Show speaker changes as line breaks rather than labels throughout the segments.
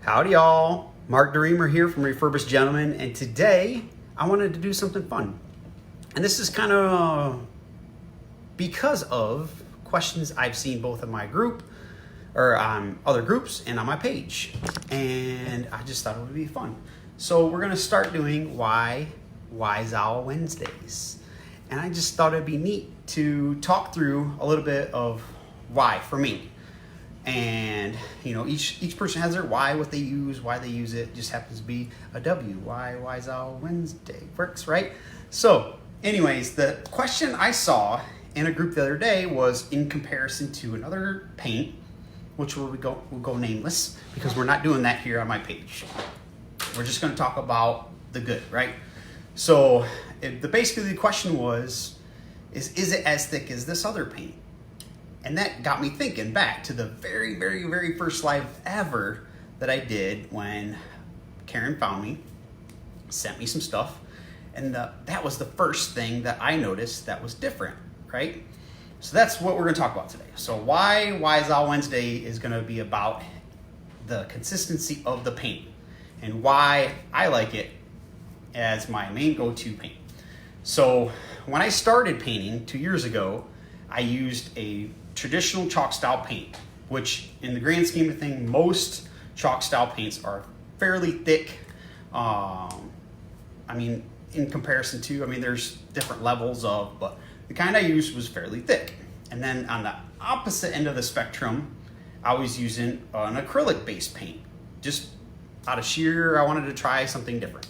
Howdy y'all, Mark DeReamer here from Refurbished Gentleman, and today I wanted to do something fun. And this is kind of because of questions I've seen both in my group, or other groups, and on my page. And I just thought it would be fun. So we're gonna start doing Why's Owl Wednesdays. And I just thought it'd be neat to talk through a little bit of why for me. And you know, each person has their why, what they use, why they use it. Just happens to be a W. Why's Owl Wednesday works, right? So anyways, the question I saw in a group the other day was in comparison to another paint, which we'll go nameless because we're not doing that here on my page. We're just going to talk about the good, right? So basically the question was, is it as thick as this other paint? And that got me thinking back to the very, very, very first live ever that I did when Karen found me, sent me some stuff, and that was the first thing that I noticed that was different, right? So that's what we're going to talk about today. So Why's Owl Wednesday is going to be about the consistency of the paint and why I like it as my main go-to paint. So when I started painting 2 years ago, I used a traditional chalk style paint, which in the grand scheme of things, most chalk style paints are fairly thick. I mean, in comparison to, there's different levels of, but the kind I used was fairly thick. And then on the opposite end of the spectrum, I was using an acrylic based paint. Just out of sheer, I wanted to try something different.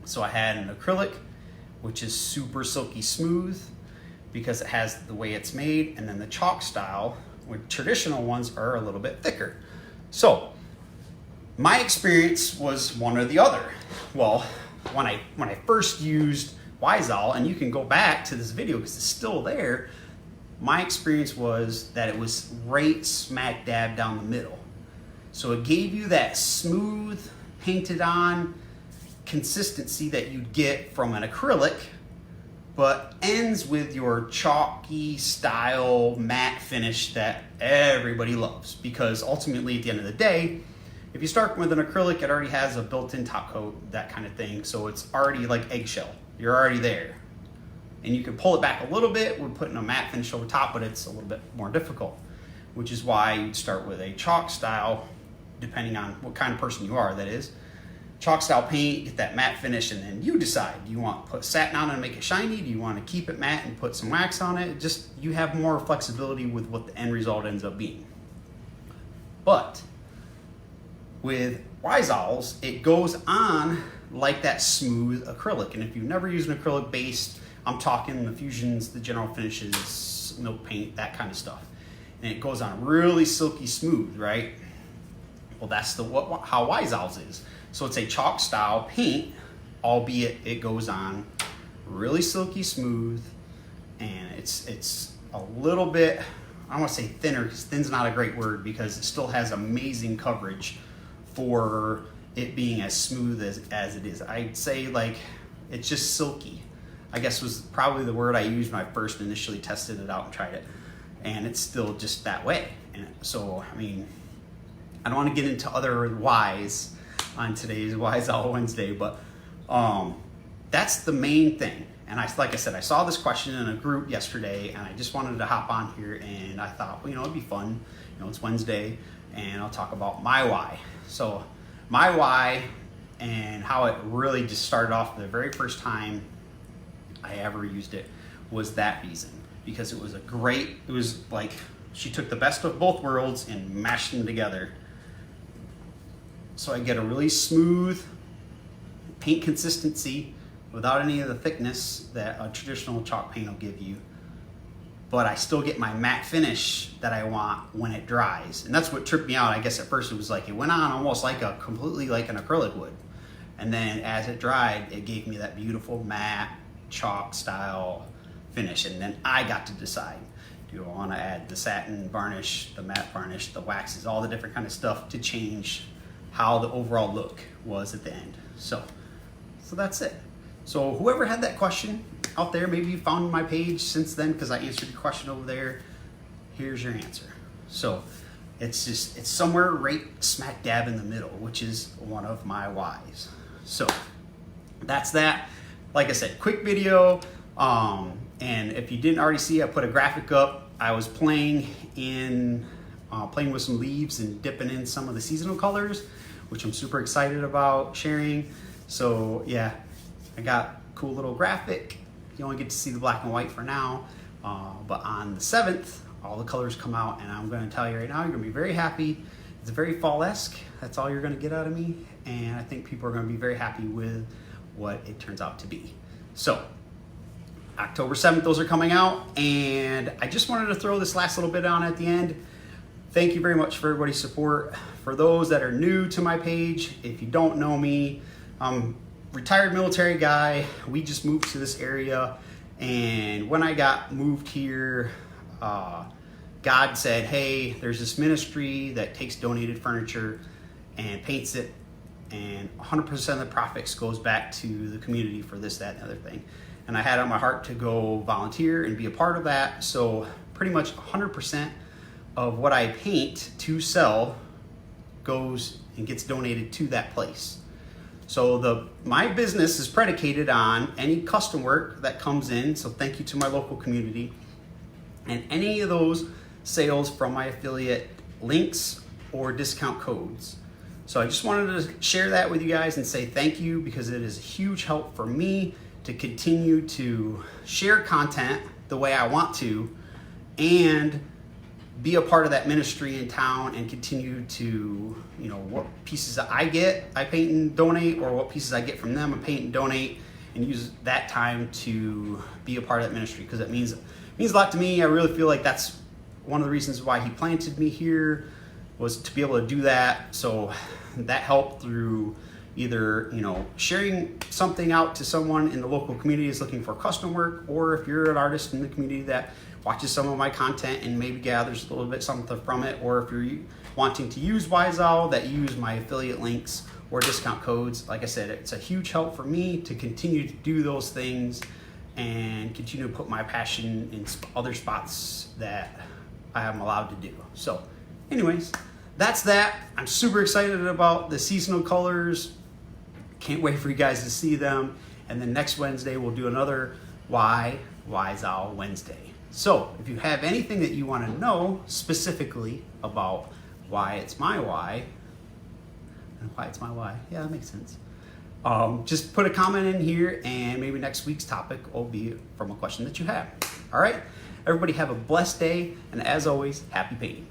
So I had an acrylic, which is super silky smooth because it has the way it's made, and then the chalk style, where traditional ones are a little bit thicker. So my experience was one or the other. Well, when I first used Why's Owl, and you can go back to this video because it's still there, my experience was that it was right smack dab down the middle. So it gave you that smooth, painted on consistency that you'd get from an acrylic, but ends with your chalky style matte finish that everybody loves. Because ultimately at the end of the day, if you start with an acrylic, it already has a built-in top coat, that kind of thing. So it's already like eggshell. You're already there. And you can pull it back a little bit with putting a matte finish over top, but it's a little bit more difficult, which is why you'd start with a chalk style, depending on what kind of person you are, that is. Chalk style paint, get that matte finish, and then you decide. Do you want to put satin on it and make it shiny? Do you want to keep it matte and put some wax on it? Just, you have more flexibility with what the end result ends up being. But with Why's Owls, it goes on like that smooth acrylic. And if you've never used an acrylic based, I'm talking the Fusions, the General Finishes, milk paint, that kind of stuff. And it goes on really silky smooth, right? Well, that's how Why's Owls is. So it's a chalk style paint, albeit it goes on really silky smooth, and it's a little bit, I don't want to say thinner, because thin's not a great word, because it still has amazing coverage for it being as smooth as it is. I'd say like it's just silky, I guess was probably the word I used when I first initially tested it out and tried it, and it's still just that way. And so I don't want to get into other whys on today's Why's Owl Wednesday, but that's the main thing. And like I said, I saw this question in a group yesterday, and I just wanted to hop on here, and I thought, well, it'd be fun. It's Wednesday, and I'll talk about my why. So my why and how it really just started off the very first time I ever used it was that reason, because it was like she took the best of both worlds and mashed them together. So I get a really smooth paint consistency without any of the thickness that a traditional chalk paint will give you. But I still get my matte finish that I want when it dries. And that's what tripped me out. I guess at first it was like, it went on almost like completely like an acrylic would. And then as it dried, it gave me that beautiful matte chalk style finish. And then I got to decide, do I want to add the satin varnish, the matte varnish, the waxes, all the different kind of stuff to change how the overall look was at the end. So that's it. So whoever had that question out there, maybe you found my page since then because I answered the question over there. Here's your answer. So It's somewhere right smack dab in the middle, which is one of my whys. So that's that. Like I said, quick video. And if you didn't already see, I put a graphic up. I was playing with some leaves and dipping in some of the seasonal colors, which I'm super excited about sharing. So yeah, I got a cool little graphic. You only get to see the black and white for now, but on the 7th, all the colors come out, and I'm going to tell you right now, you're going to be very happy. It's very fall-esque. That's all you're going to get out of me, and I think people are going to be very happy with what it turns out to be. So October 7th, those are coming out, and I just wanted to throw this last little bit on at the end. Thank you very much for everybody's support. For those that are new to my page, if you don't know me, I'm a retired military guy. We just moved to this area, and when I got moved here, God said, hey, there's this ministry that takes donated furniture and paints it, and 100% of the profits goes back to the community for this, that, and the other thing. And I had on my heart to go volunteer and be a part of that. So pretty much 100% of what I paint to sell goes and gets donated to that place. So my business is predicated on any custom work that comes in. So thank you to my local community. And any of those sales from my affiliate links or discount codes. So I just wanted to share that with you guys and say thank you, because it is a huge help for me to continue to share content the way I want to and be a part of that ministry in town and continue to, what pieces I get, I paint and donate, or what pieces I get from them, I paint and donate, and use that time to be a part of that ministry, because it means a lot to me. I really feel like that's one of the reasons why he planted me here, was to be able to do that. So that helped through either, sharing something out to someone in the local community is looking for custom work, or if you're an artist in the community that watches some of my content and maybe gathers a little bit something from it, or if you're wanting to use Wiseowl, that use my affiliate links or discount codes. Like I said, it's a huge help for me to continue to do those things and continue to put my passion in other spots that I am allowed to do. So anyways, that's that. I'm super excited about the seasonal colors. Can't wait for you guys to see them. And then next Wednesday, we'll do another Wiseowl Wednesday. So if you have anything that you want to know specifically about why it's my why, and why it's my why, yeah, that makes sense. Just put a comment in here, and maybe next week's topic will be from a question that you have. All right, everybody have a blessed day, and as always, happy painting.